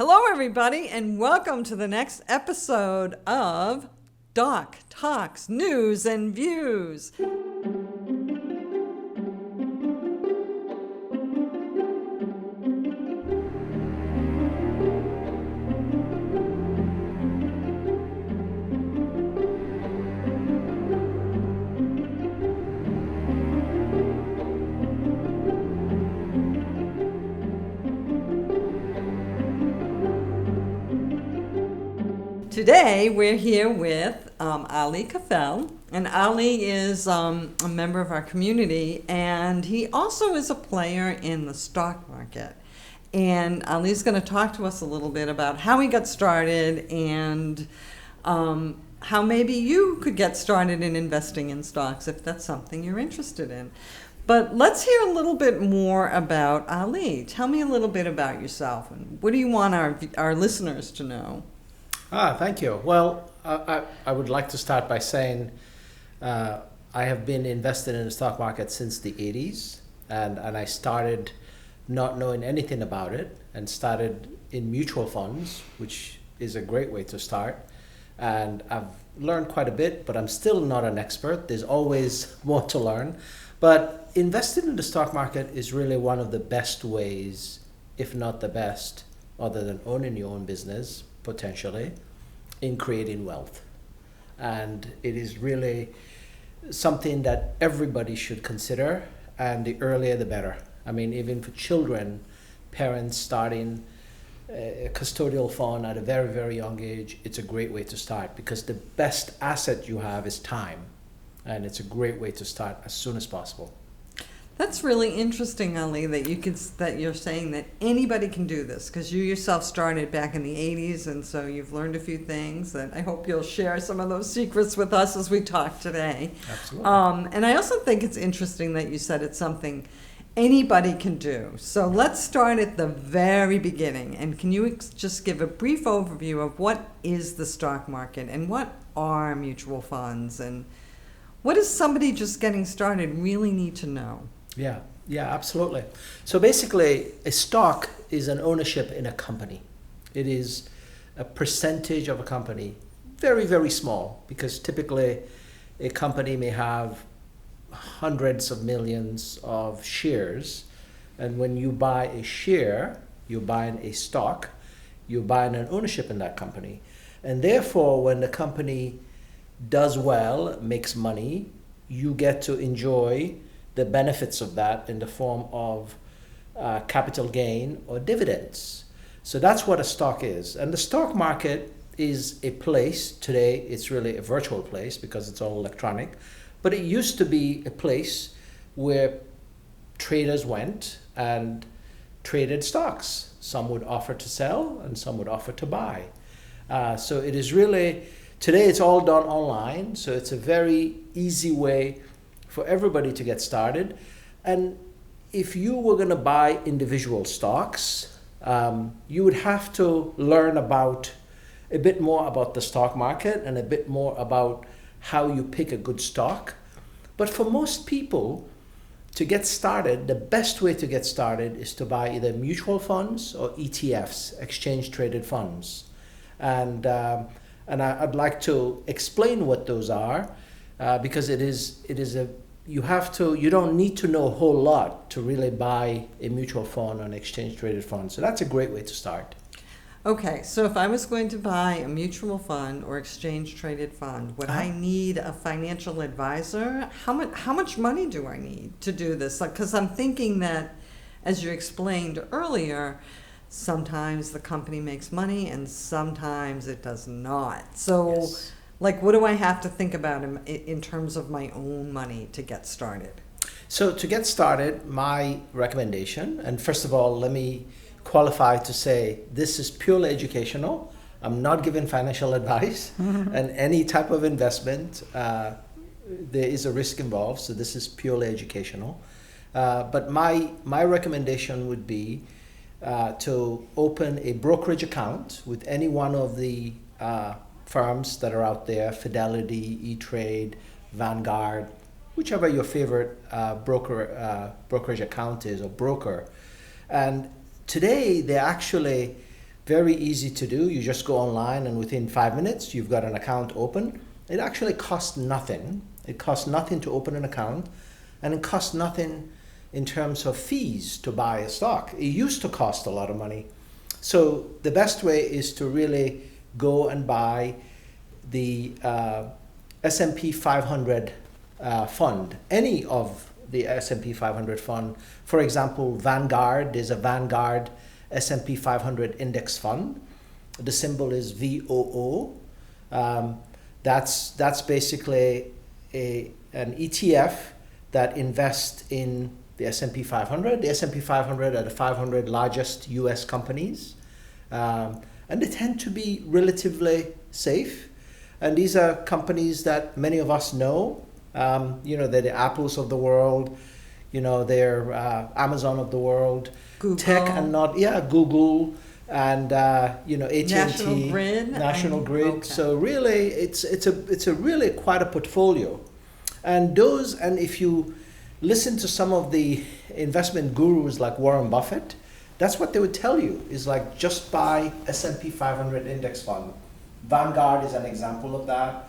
Hello, everybody, and welcome to the next episode of Doc Tac's News and Views. Today, we're here with Ali Kafel, and Ali is a member of our community, and he also is a player in the stock market. And Ali's going to talk to us a little bit about how he got started and how maybe you could get started in investing in stocks if that's something you're interested in. But let's hear a little bit more about Ali. Tell me a little bit about yourself, and what do you want our listeners to know? Thank you. Well, I would like to start by saying I have been invested in the stock market since the 80s, and I started not knowing anything about it and started in mutual funds, which is a great way to start. And I've learned quite a bit, but I'm still not an expert. There's always more to learn. But investing in the stock market is really one of the best ways, if not the best, other than owning your own business, potentially, in creating wealth. And it is really something that everybody should consider, and the earlier the better. I mean, even for children, parents starting a custodial fund at a very, very young age, it's a great way to start, because the best asset you have is time, and it's a great way to start as soon as possible. That's really interesting, Ali, that you're saying that anybody can do this, because you yourself started back in the 80s, and so you've learned a few things, and I hope you'll share some of those secrets with us as we talk today. Absolutely. And I also think it's interesting that you said it's something anybody can do. So let's start at the very beginning, and can you just give a brief overview of what is the stock market, and what are mutual funds, and what does somebody just getting started really need to know? Yeah, absolutely. So basically, a stock is an ownership in a company. It is a percentage of a company, very, very small, because typically a company may have hundreds of millions of shares. And when you buy a share, you're buying a stock, you're buying an ownership in that company. And therefore, when the company does well, makes money, you get to enjoy the benefits of that in the form of capital gain or dividends. So that's what a stock is. And the stock market is a place, today it's really a virtual place because it's all electronic, but it used to be a place where traders went and traded stocks. Some would offer to sell and some would offer to buy. So it is really, today it's all done online, so it's a very easy way for everybody to get started. And if you were going to buy individual stocks, you would have to learn about a bit more about the stock market and a bit more about how you pick a good stock. But for most people, to get started, the best way to get started is to buy either mutual funds or ETFs, exchange traded funds. And I'd like to explain what those are. Because you don't need to know a whole lot to really buy a mutual fund or an exchange traded fund. So that's a great way to start. Okay, so if I was going to buy a mutual fund or exchange traded fund, would I need a financial advisor? How much money do I need to do this? Because I'm thinking that, as you explained earlier, sometimes the company makes money and sometimes it does not. So. Yes. What do I have to think about in terms of my own money to get started? So to get started, my recommendation, and first of all, let me qualify to say this is purely educational. I'm not giving financial advice, and any type of investment, there is a risk involved, so this is purely educational. But my recommendation would be to open a brokerage account with any one of the firms that are out there, Fidelity, E-Trade, Vanguard, whichever your favorite brokerage account is or broker. And today they're actually Very easy to do. You just go online and within 5 minutes you've got an account open. It actually costs nothing. It costs nothing to open an account, and it costs nothing in terms of fees to buy a stock. It used to cost a lot of money. So the best way is to really go and buy the S&P 500 fund, any of the S&P 500 fund. For example, Vanguard, there's a Vanguard S&P 500 index fund. The symbol is VOO. That's basically an ETF that invests in the S&P 500. The S&P 500 are the 500 largest US companies. And they tend to be relatively safe. And these are companies that many of us know. They're the Apples of the world. They're Amazon of the world. Google. Tech and not, Google and AT&T. National Grid. Okay. So really, it's a really quite a portfolio. And if you listen to some of the investment gurus like Warren Buffett, that's what they would tell you, is like just buy S&P 500 index fund. Vanguard is an example of that.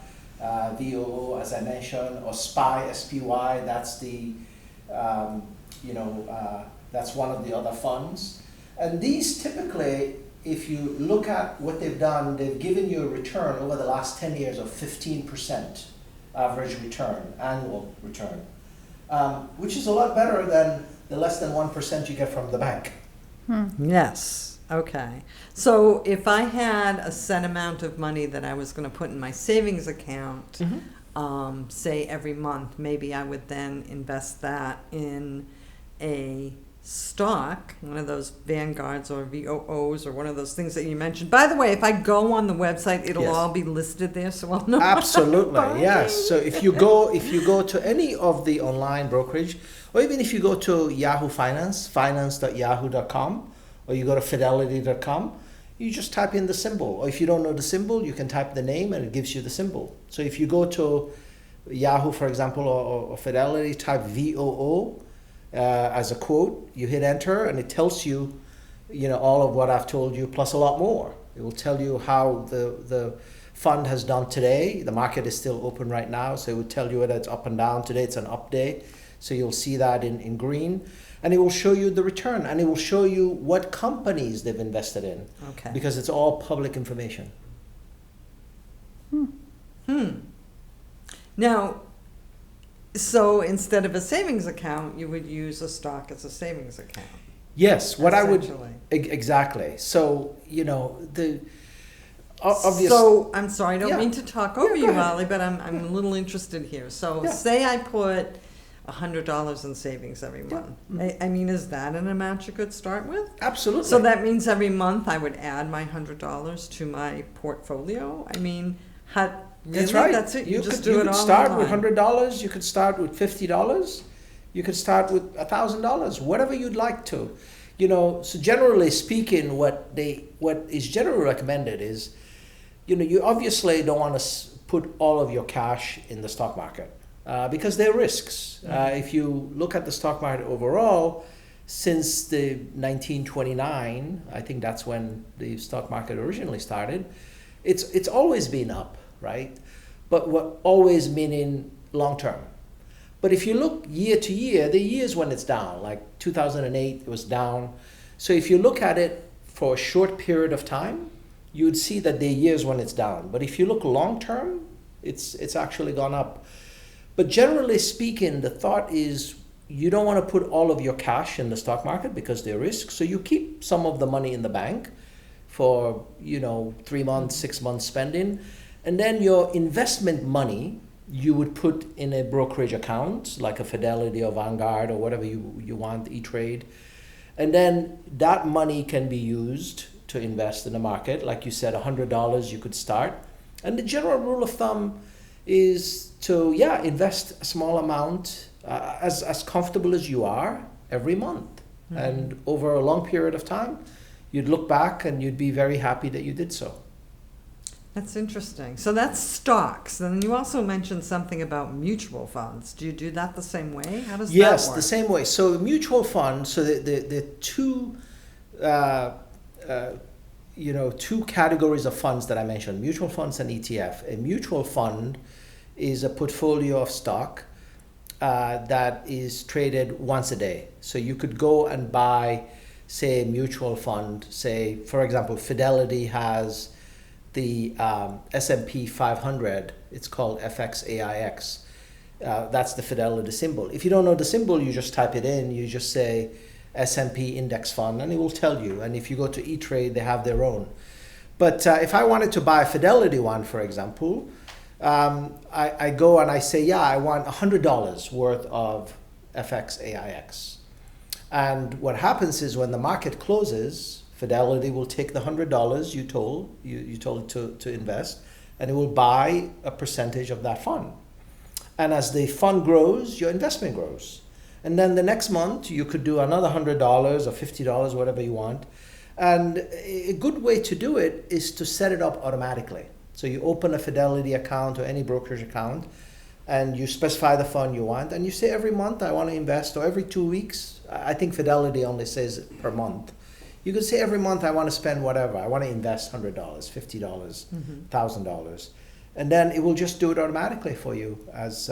VOO, as I mentioned, or SPY, that's the, that's one of the other funds. And these typically, if you look at what they've done, they've given you a return over the last 10 years of 15% average return, annual return, which is a lot better than the less than 1% you get from the bank. Yes. Okay. So if I had a set amount of money that I was going to put in my savings account, say every month, maybe I would then invest that in a stock, one of those Vanguards or VOOs or one of those things that you mentioned. By the way, if I go on the website, it'll Yes. all be listed there, so I'll know. Absolutely, what I'm buying. yes. So if you go to any of the online brokerage, or even if you go to Yahoo Finance, finance.yahoo.com, or you go to fidelity.com, you just type in the symbol. Or if you don't know the symbol, you can type the name and it gives you the symbol. So if you go to Yahoo, for example, or Fidelity, type VOO as a quote, you hit enter and it tells you, all of what I've told you plus a lot more. It will tell you how the fund has done today. The market is still open right now, so it will tell you whether it's up and down. Today it's an up day, so you'll see that in green. And it will show you the return, and it will show you what companies they've invested in. Okay. Because it's all public information. Now, so instead of a savings account, you would use a stock as a savings account. Yes, what I would Essentially. exactly. So the obvious. So I'm sorry, I don't Yeah. mean to talk over go you, ahead. Ali, but I'm a little interested here. So Yeah. say I put $100 in savings every Yeah. month. I mean, is that an amount you could start with? Absolutely. So that means every month I would add my $100 to my portfolio? I mean, really? That's right. That's it? You just could, do it could all start with online. $100. You could start with $50. You could start with $1,000. Whatever you'd like to. So generally speaking, what is generally recommended is, you obviously don't want to put all of your cash in the stock market because there are risks. If you look at the stock market overall, since the 1929, I think that's when the stock market originally started, it's always been up, right? But what always meaning long term. But if you look year to year, the years when it's down, like 2008, it was down. So if you look at it for a short period of time, you would see that there are years when it's down. But if you look long term, it's actually gone up. But generally speaking, the thought is you don't want to put all of your cash in the stock market because there are risks. So you keep some of the money in the bank for 3 months, 6 months spending, and then your investment money you would put in a brokerage account like a Fidelity or Vanguard or whatever you want, E-Trade. And then that money can be used to invest in the market. Like you said, $100 you could start. And the general rule of thumb is to, invest a small amount as comfortable as you are every month. Mm-hmm. And over a long period of time, you'd look back and you'd be very happy that you did so. That's interesting. So that's stocks. And you also mentioned something about mutual funds. Do you do that the same way? How does that work? Yes, the same way. So mutual funds, so the two two categories of funds that I mentioned, mutual funds and ETF. A mutual fund is a portfolio of stock that is traded once a day. So you could go and buy, say, a mutual fund. Say, for example, Fidelity has the S&P 500. It's called FXAIX. That's the Fidelity symbol. If you don't know the symbol, you just type it in. You just say S&P Index Fund, and it will tell you. And if you go to E-Trade, they have their own. But if I wanted to buy a Fidelity one, for example, I go and I say, yeah, I want $100 worth of FXAIX. And what happens is when the market closes, Fidelity will take the $100 you told it to invest, and it will buy a percentage of that fund. And as the fund grows, your investment grows. And then the next month, you could do another $100 or $50, whatever you want. And a good way to do it is to set it up automatically. So you open a Fidelity account or any brokerage account, and you specify the fund you want, and you say every month I want to invest, or every 2 weeks. I think Fidelity only says per month. You could say every month I want to spend whatever. I want to invest $100, $50, $1,000. And then it will just do it automatically for you as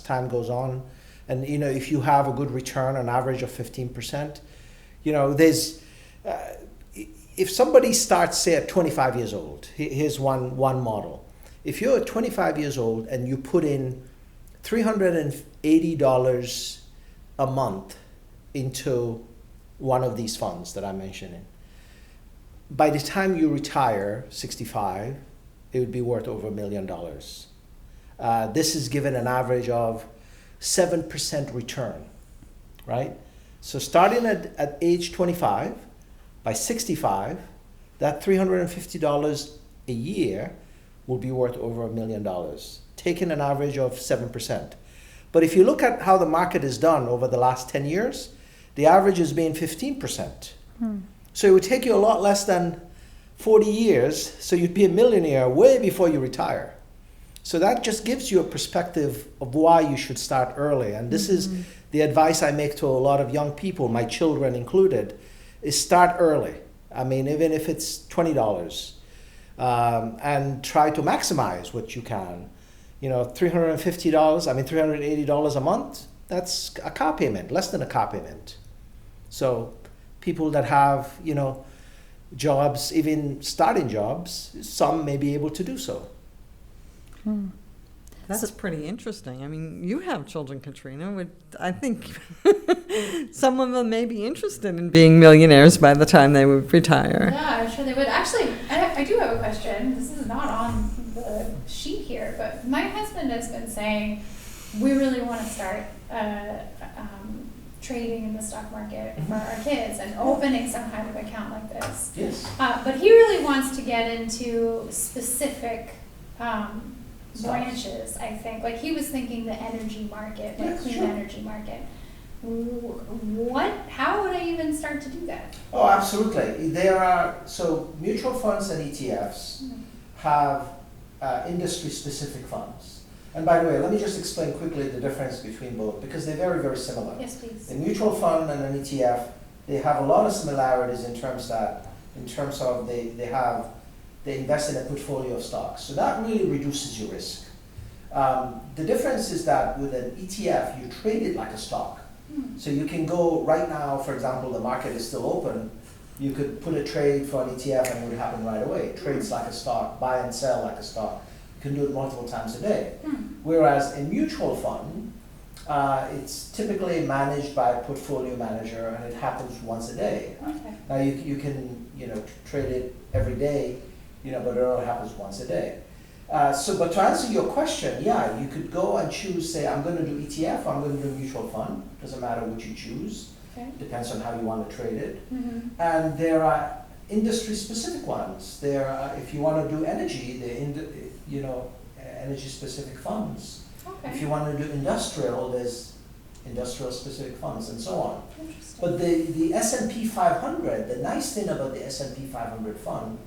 time goes on. And if you have a good return, an average of 15%, there's if somebody starts, say, at 25 years old, here's one model. If you're 25 years old and you put in $380 a month into one of these funds that I'm mentioning, by the time you retire, 65, it would be worth over $1 million. This is given an average of 7% return, right? So starting at age 25, by 65, that $350 a year will be worth over $1 million, taking an average of 7%. But if you look at how the market is done over the last 10 years, the average has been 15%. So it would take you a lot less than 40 years, so you'd be a millionaire way before you retire. So that just gives you a perspective of why you should start early. And this is the advice I make to a lot of young people, my children included, is start early. I mean, even if it's $20, and try to maximize what you can. $380 a month, that's a car payment, less than a car payment. So people that have, jobs, even starting jobs, some may be able to do so. That's pretty interesting. I mean, you have children, Katrina. I think some of them may be interested in being millionaires by the time they would retire. Yeah, I'm sure they would. Actually, I do have a question. This is not on the sheet here, but my husband has been saying we really want to start trading in the stock market for our kids and opening some kind of account like this. Yes. But he really wants to get into specific branches, I think. Like he was thinking the energy market, like clean energy market. How would I even start to do that? Oh, absolutely. So mutual funds and ETFs have industry-specific funds. And by the way, let me just explain quickly the difference between both, because they're very, very similar. Yes, please. A mutual fund and an ETF, they have a lot of similarities in terms of they invest in a portfolio of stocks. So that really reduces your risk. The difference is that with an ETF, you trade it like a stock. So you can go right now, for example, the market is still open, you could put a trade for an ETF and it would happen right away. It trades like a stock, buy and sell like a stock. You can do it multiple times a day. Whereas a mutual fund, it's typically managed by a portfolio manager and it happens once a day. Okay. Now you can trade it every day, but it only happens once a day. But to answer your question, yeah, you could go and choose, say, I'm going to do ETF, I'm going to do mutual fund. Doesn't matter which you choose. Okay. Depends on how you want to trade it. And there are industry-specific ones. There are, if you want to do energy, energy-specific funds. Okay. If you want to do industrial, there's industrial-specific funds and so on. Interesting. But the S&P 500, the nice thing about the S&P 500 fund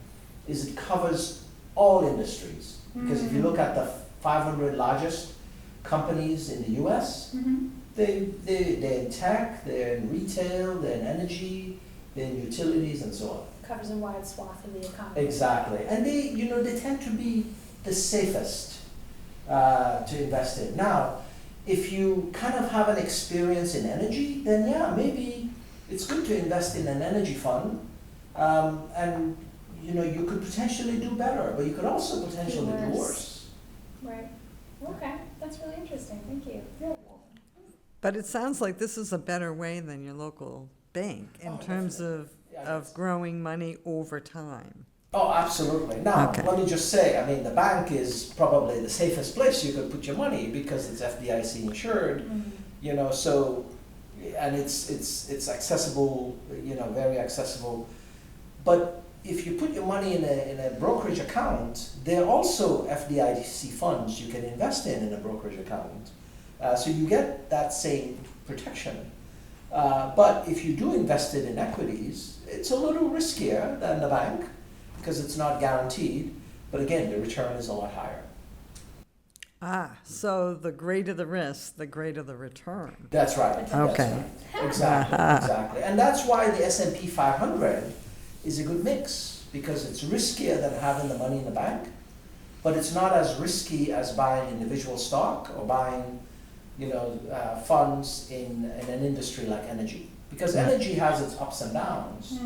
is it covers all industries. Because if you look at the 500 largest companies in the U.S., they're in tech, they're in retail, they're in energy, they're in utilities, and so on. covers a wide swath of the economy. Exactly. And they tend to be the safest to invest in. Now, if you kind of have an experience in energy, then yeah, maybe it's good to invest in an energy fund. And you could potentially do better, but you could also potentially do worse. Right. Okay. That's really interesting. Thank you. But it sounds like this is a better way than your local bank in terms of growing money over time. Oh, absolutely. Now, Okay. let me just say, I mean, the bank is probably the safest place you could put your money because it's FDIC insured, so, and it's accessible, very accessible. But if you put your money in a brokerage account, there are also FDIC funds you can invest in a brokerage account. So you get that same protection. But if you do invest it in equities, it's a little riskier than the bank because it's not guaranteed. But again, the return is a lot higher. So the greater the risk, the greater the return. That's right. Okay. That's right. Exactly. And that's why the S&P 500 is a good mix because it's riskier than having the money in the bank, but it's not as risky as buying individual stock or buying funds in an industry like energy, because energy has its ups and downs.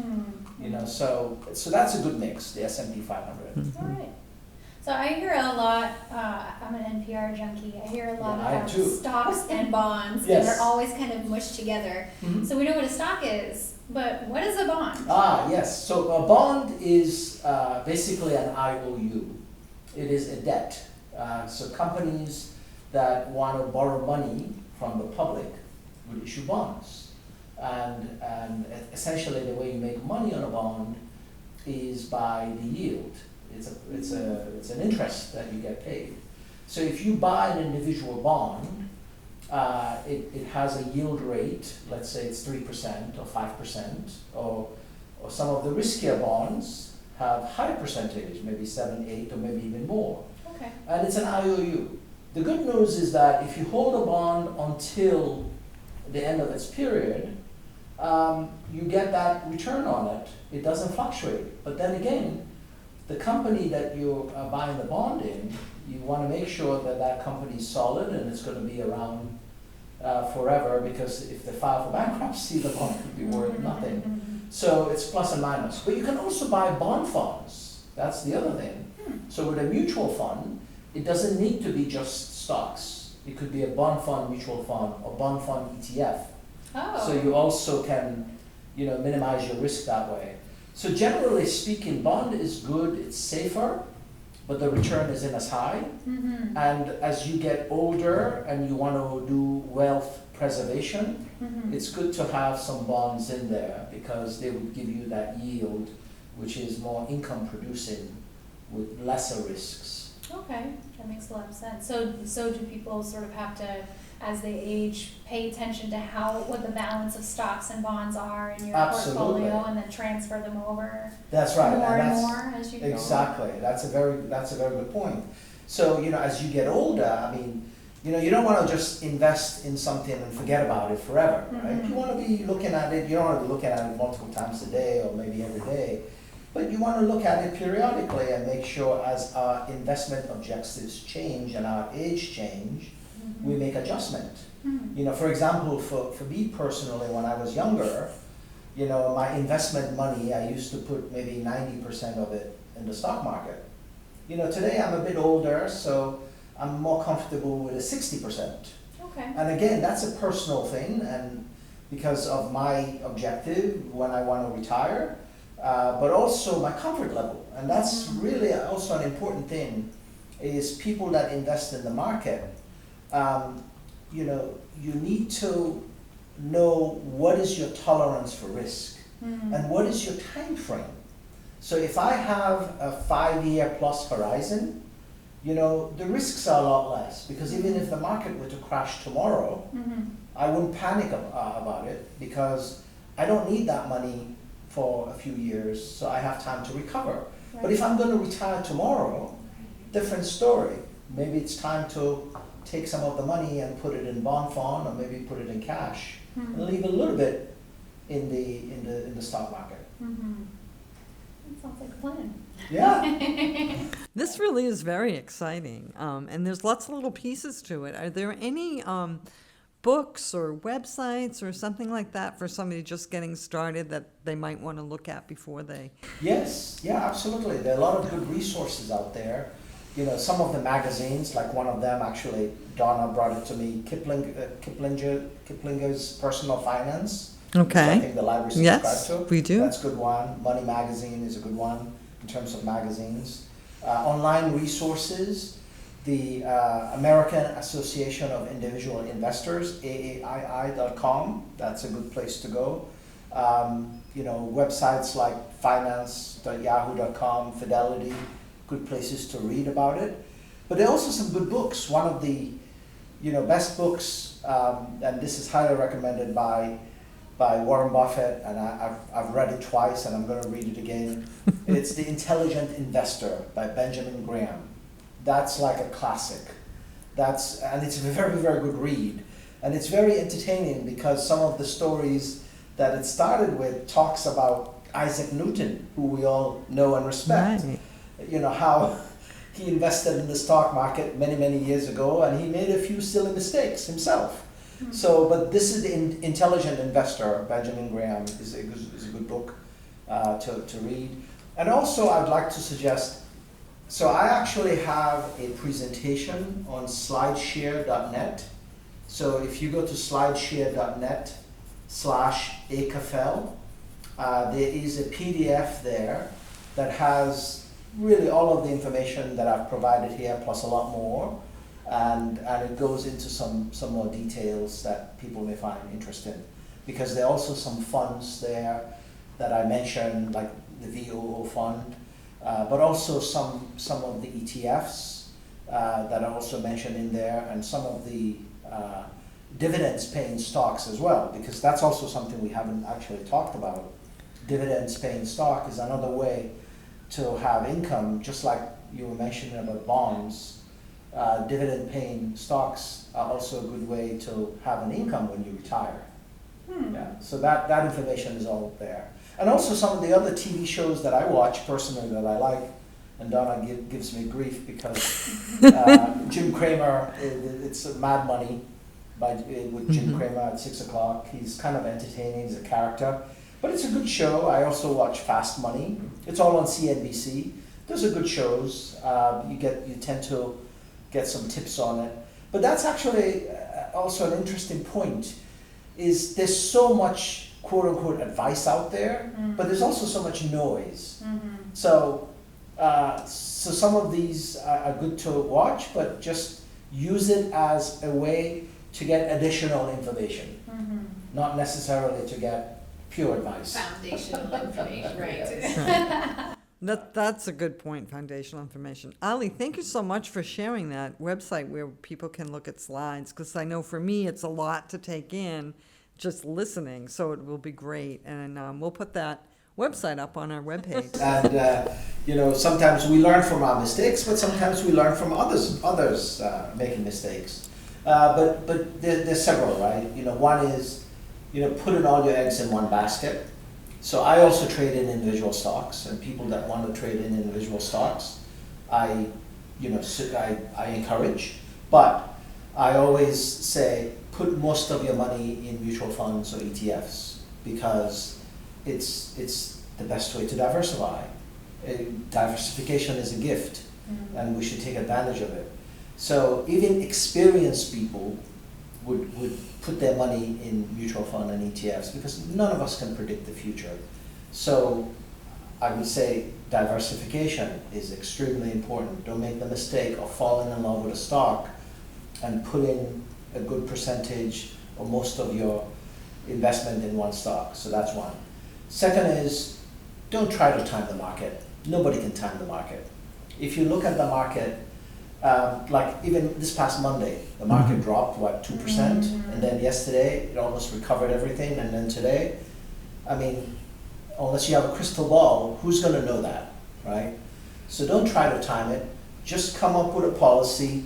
So that's a good mix, the S&P 500. All right. So I hear a lot, I'm an NPR junkie, I hear a lot about stocks and bonds, and they're always kind of mushed together. So we know what a stock is, but what is a bond? Yes. So a bond is basically an IOU. It is a debt. So companies that want to borrow money from the public would issue bonds. And essentially the way you make money on a bond is by the yield. It's an interest that you get paid. So if you buy an individual bond, it has a yield rate, let's say it's 3% or 5%, or some of the riskier bonds have high percentage, maybe 7, 8, or maybe even more. Okay. And it's an IOU. The good news is that if you hold a bond until the end of its period, you get that return on it. It doesn't fluctuate. But then again, the company that you're buying the bond in, you want to make sure that that company is solid and it's going to be around forever, because if they file for bankruptcy, the bond could be worth nothing. So it's plus and minus. But you can also buy bond funds. That's the other thing. So with a mutual fund, it doesn't need to be just stocks. It could be a bond fund, mutual fund, or bond fund ETF. So you also can, minimize your risk that way. So generally speaking, bond is good, it's safer, but the return isn't as high. And as you get older and you want to do wealth preservation, it's good to have some bonds in there because they would give you that yield, which is more income producing with lesser risks. Okay, that makes a lot of sense. So do people sort of have to, as they age, pay attention to what the balance of stocks and bonds are in your portfolio, and then transfer them over? That's right. More and more as you go. Exactly. That's a very good point. So as you get older, I mean, you don't want to just invest in something and forget about it forever, right? You want to be looking at it. You don't want to be looking at it multiple times a day or maybe every day. But you want to look at it periodically and make sure as our investment objectives change and our age change, we make adjustment. For example, for me personally, when I was younger, my investment money, I used to put maybe 90% of it in the stock market. Today I'm a bit older, so I'm more comfortable with a 60%. Okay. And again, that's a personal thing, and because of my objective when I want to retire, but also my comfort level. And that's really also an important thing, is people that invest in the market, you need to know what is your tolerance for risk and what is your time frame. So if I have a 5-year plus horizon, the risks are a lot less, because even if the market were to crash tomorrow, I wouldn't panic about it because I don't need that money for a few years, so I have time to recover. Right. But if I'm going to retire tomorrow, different story. Maybe it's time to take some of the money and put it in bond fund, or maybe put it in cash, and leave a little bit in the stock market. That sounds like a plan. Yeah. This really is very exciting, and there's lots of little pieces to it. Are there any books or websites or something like that for somebody just getting started that they might want to look at before they? Yes, yeah, absolutely. There are a lot of good resources out there. You know, some of the magazines, like one of them actually, Donna brought it to me, Kiplinger's Personal Finance. Okay. I think the library subscribes Yes, to. we do. That's a good one. Money Magazine is a good one in terms of magazines. Online resources, the American Association of Individual Investors, AAII.com, that's a good place to go. You know, websites like finance.yahoo.com, Fidelity, good places to read about it. But there are also some good books. One of the, you know, best books, and this is highly recommended by Warren Buffett, and I've read it twice and I'm going to read it again. It's The Intelligent Investor by Benjamin Graham. That's like a classic. And it's a very, very good read. And it's very entertaining because some of the stories that it started with talks about Isaac Newton, who we all know and respect. Right. You know, how he invested in the stock market many, many years ago, and he made a few silly mistakes himself. So, but this is The Intelligent Investor, Benjamin Graham, is a good book to read. And also I'd like to suggest, so I actually have a presentation on slideshare.net. So if you go to slideshare.net/akafel, there is a PDF there that has really all of the information that I've provided here, plus a lot more. And it goes into some more details that people may find interesting, because there are also some funds there that I mentioned, like the VOO fund, but also some of the ETFs that are also mentioned in there, and some of the dividends paying stocks as well, because that's also something we haven't actually talked about. Dividends paying stock is another way to have income, just like you were mentioning about bonds. Dividend-paying stocks are also a good way to have an income when you retire. Yeah, so that information is all there. And also some of the other TV shows that I watch personally that I like, and Donna gives me grief because Jim Cramer, it's Mad Money with Jim Cramer at 6 o'clock. He's kind of entertaining, he's a character. But it's a good show. I also watch Fast Money. It's all on CNBC. Those are good shows. You tend to get some tips on it. But that's actually also an interesting point, is there's so much quote-unquote advice out there, but there's also so much noise. So some of these are good to watch, but just use it as a way to get additional information, not necessarily to get pure advice. Foundational information, right. That's a good point, foundational information. Ali, thank you so much for sharing that website where people can look at slides, because I know for me it's a lot to take in just listening, so it will be great. And we'll put that website up on our webpage. And, you know, sometimes we learn from our mistakes, but sometimes we learn from others making mistakes. But there's several, right? You know, one is, you know, putting all your eggs in one basket. So I also trade in individual stocks, and people that want to trade in individual stocks, I encourage, but I always say put most of your money in mutual funds or ETFs, because it's the best way to diversify. Diversification is a gift, and we should take advantage of it. So even experienced people would put their money in mutual fund and ETFs, because none of us can predict the future. So I would say diversification is extremely important. Don't make the mistake of falling in love with a stock and putting a good percentage or most of your investment in one stock. So that's one. Second is, don't try to time the market. Nobody can time the market. If you look at the market, like even this past Monday, the market dropped, 2%? And then yesterday, it almost recovered everything. And then today, I mean, unless you have a crystal ball, who's going to know that, right? So don't try to time it. Just come up with a policy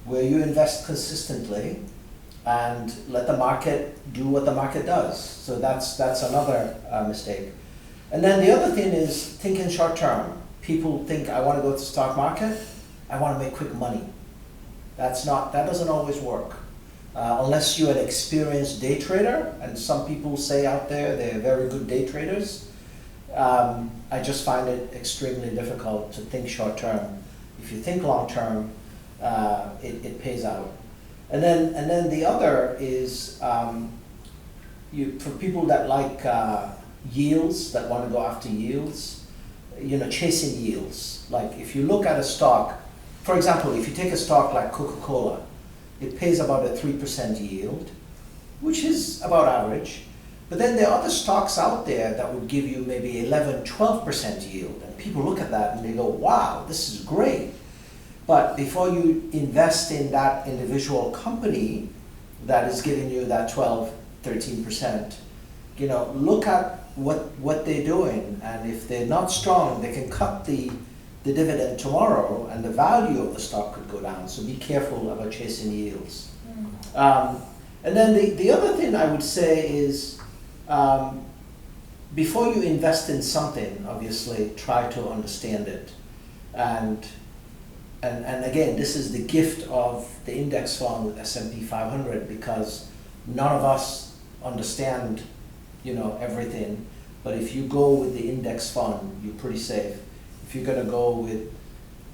where you invest consistently and let the market do what the market does. So that's another mistake. And then the other thing is thinking short term. People think, I want to go to the stock market, I want to make quick money. That doesn't always work. Unless you're an experienced day trader, and some people say out there they're very good day traders, I just find it extremely difficult to think short term. If you think long term, it pays out. And then the other is for people that like yields, that want to go after yields, chasing yields. Like if you look at a stock, for example, if you take a stock like Coca-Cola, it pays about a 3% yield, which is about average. But then there are other stocks out there that would give you maybe 11, 12% yield. And people look at that and they go, wow, this is great. But before you invest in that individual company that is giving you that 12, 13%, look at what they're doing. And if they're not strong, they can cut the dividend tomorrow and the value of the stock could go down. So be careful about chasing yields. And then the other thing I would say is, before you invest in something, obviously try to understand it. And again, this is the gift of the index fund with S&P 500, because none of us understand, everything. But if you go with the index fund, you're pretty safe. If you're going to go with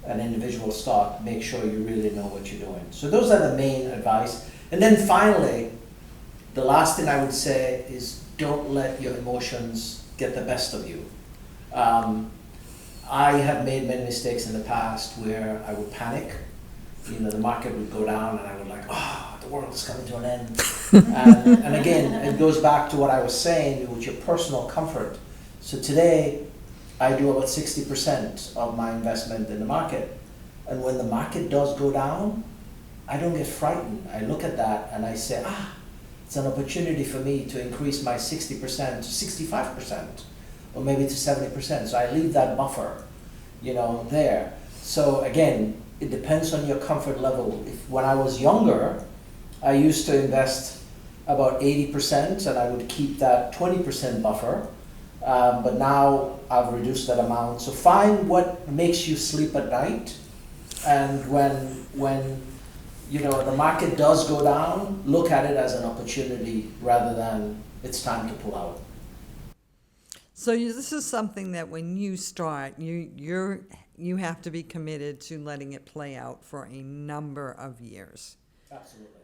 an individual stock, make sure you really know what you're doing. So those are the main advice. And then finally, the last thing I would say is don't let your emotions get the best of you. I have made many mistakes in the past where I would panic. The market would go down and I would the world is coming to an end. And again, it goes back to what I was saying with your personal comfort. So today, I do about 60% of my investment in the market. And when the market does go down, I don't get frightened. I look at that and I say, it's an opportunity for me to increase my 60% to 65%, or maybe to 70%. So I leave that buffer, there. So again, it depends on your comfort level. When I was younger, I used to invest about 80% and I would keep that 20% buffer. But now I've reduced that amount. So find what makes you sleep at night. And when the market does go down, look at it as an opportunity rather than it's time to pull out. So this is something that when you start, you have to be committed to letting it play out for a number of years. Absolutely.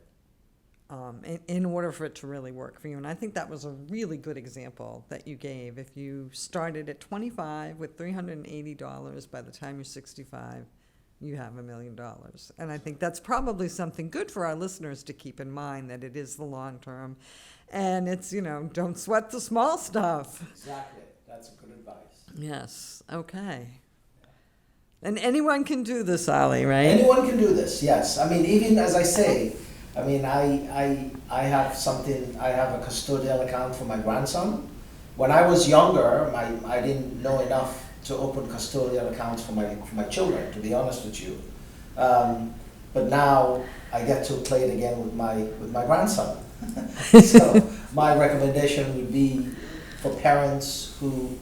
In order for it to really work for you. And I think that was a really good example that you gave. If you started at 25 with $380, by the time you're 65, you have $1 million. And I think that's probably something good for our listeners to keep in mind, that it is the long term. And it's, don't sweat the small stuff. Exactly. That's good advice. Yes. Okay. And anyone can do this, Ali, right? Anyone can do this, yes. I mean, even as I say, I have a custodial account for my grandson. When I was younger, I didn't know enough to open custodial accounts for my children, to be honest with you. But now I get to play it again with my grandson. So my recommendation would be for parents who,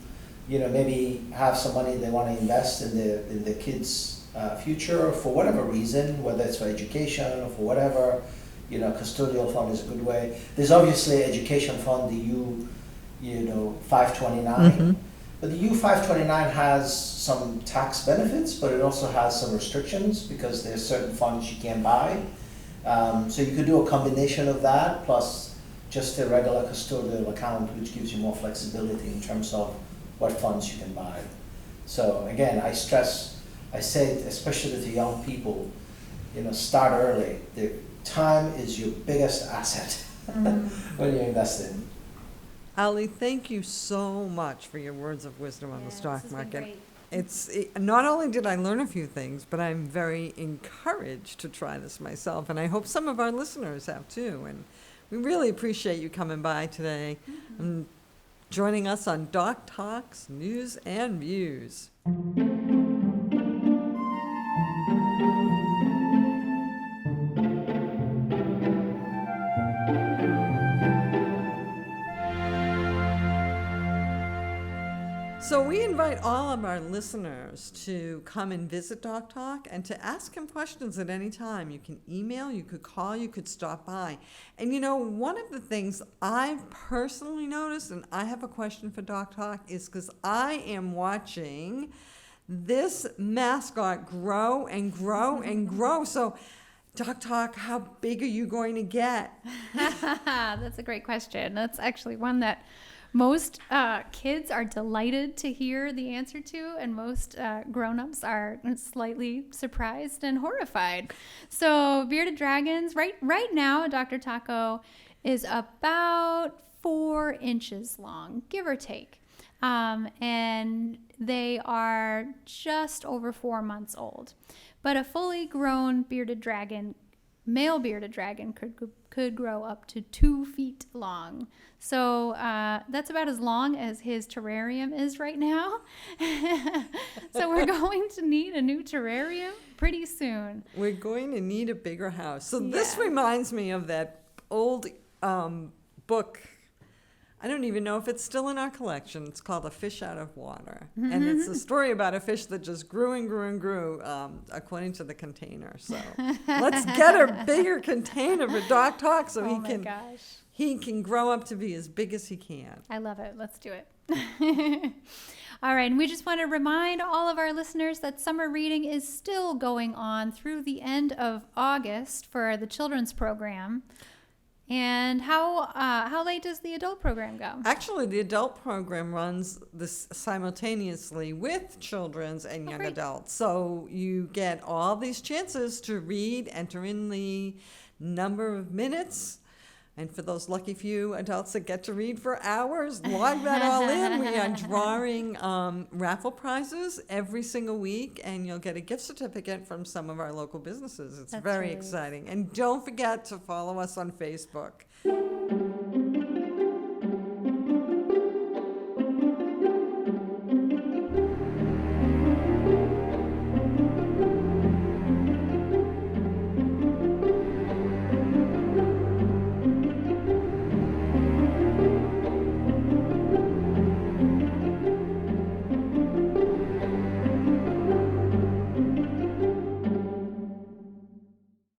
maybe have some money they want to invest in their kids' future for whatever reason, whether it's for education or for whatever. Custodial fund is a good way. There's obviously education fund, the U 529. But the U 529 has some tax benefits, but it also has some restrictions because there's certain funds you can't buy. So you could do a combination of that plus just a regular custodial account, which gives you more flexibility in terms of what funds you can buy. So again, I say, especially to young people, start early. The time is your biggest asset when you're investing. Ali, thank you so much for your words of wisdom on the stock market. Great. Not only did I learn a few things, but I'm very encouraged to try this myself, and I hope some of our listeners have too. And we really appreciate you coming by today and joining us on Doc Tac's News and Views. So we invite all of our listeners to come and visit Doc Tac and to ask him questions at any time. You can email, you could call, you could stop by. And one of the things I've personally noticed, and I have a question for Doc Tac, is because I am watching this mascot grow and grow and grow. So Doc Tac, how big are you going to get? That's a great question. That's actually one that most kids are delighted to hear the answer to, and most grown-ups are slightly surprised and horrified. So bearded dragons, right now, Dr. Taco is about 4 inches long, give or take. And they are just over 4 months old. But a fully grown bearded dragon, male bearded dragon, could grow up to 2 feet long. So that's about as long as his terrarium is right now. So we're going to need a new terrarium pretty soon. We're going to need a bigger house. So this reminds me of that old book. I don't even know if it's still in our collection. It's called A Fish Out of Water. Mm-hmm. And it's a story about a fish that just grew and grew and grew, according to the container. So let's get a bigger container for Doc Tac so he can grow up to be as big as he can. I love it. Let's do it. All right. And we just want to remind all of our listeners that summer reading is still going on through the end of August for the children's program. And how late does the adult program go? Actually, the adult program runs this simultaneously with children's and young adults. So you get all these chances to read, enter in the number of minutes. And for those lucky few adults that get to read for hours, log that all in. We are drawing raffle prizes every single week, and you'll get a gift certificate from some of our local businesses. That's very exciting. And don't forget to follow us on Facebook.